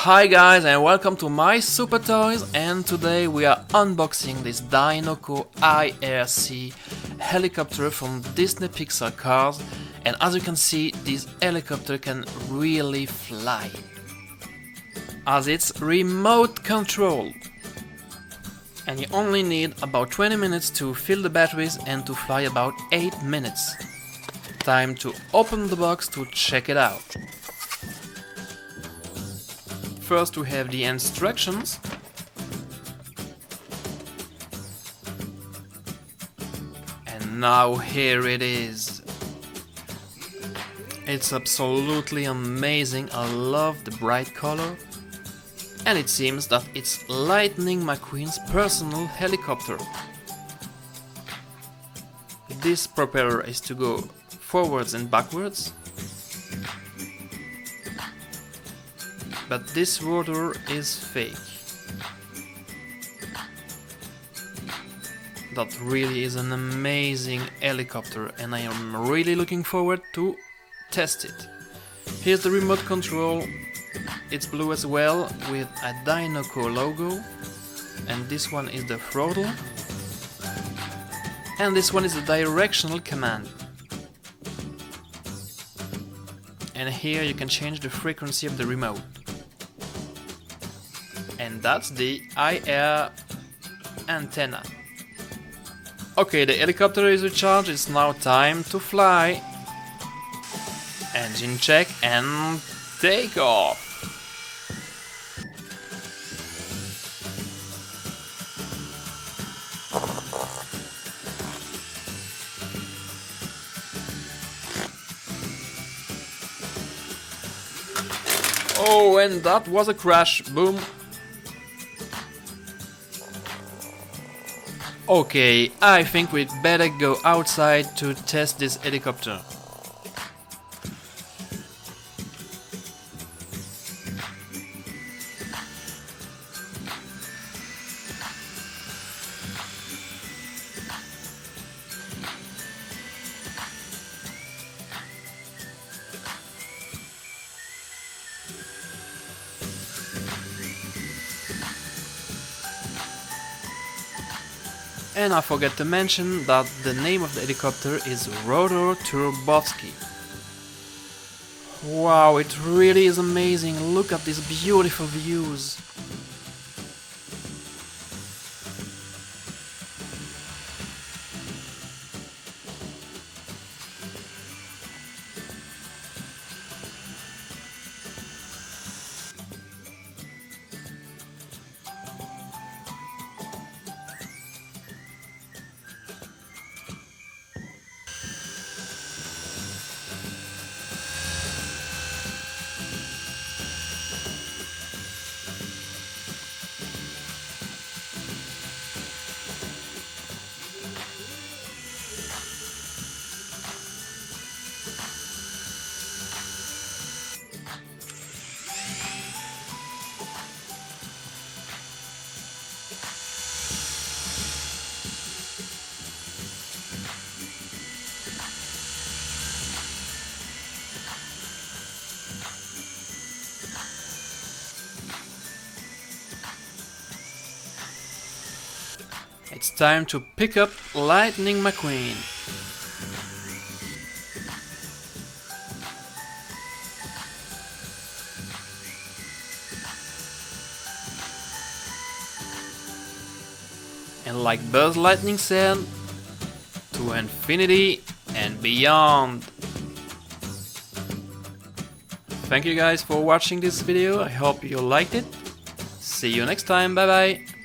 Hi guys and welcome to my Super Toys, and today we are unboxing this Dinoco IRC helicopter from Disney Pixar cars, and as you can see this helicopter can really fly as it's remote control and you only need about 20 minutes to fill the batteries and to fly about 8 minutes. Time to open the box to check it out. First we have the instructions. And now here it is. It's absolutely amazing. I love the bright color. And it seems that it's Lightning McQueen's personal helicopter. This propeller is to go forwards and backwards. But this rotor is fake. That really is an amazing helicopter and I am really looking forward to test it. Here's the remote control. It's blue as well with a Dinoco logo. And this one is the throttle. And this one is the directional command. And here you can change the frequency of the remote. And that's the IR antenna. Okay, the helicopter is recharged, it's now time to fly. Engine check and take off. Oh, and that was a crash, boom. Okay, I think we'd better go outside to test this helicopter. And I forgot to mention that the name of the helicopter is Rotor Turbosky. Wow, it really is amazing. Look at these beautiful views. It's time to pick up Lightning McQueen. And like Buzz Lightning said, to infinity and beyond. Thank you guys for watching this video, I hope you liked it. See you next time, bye bye!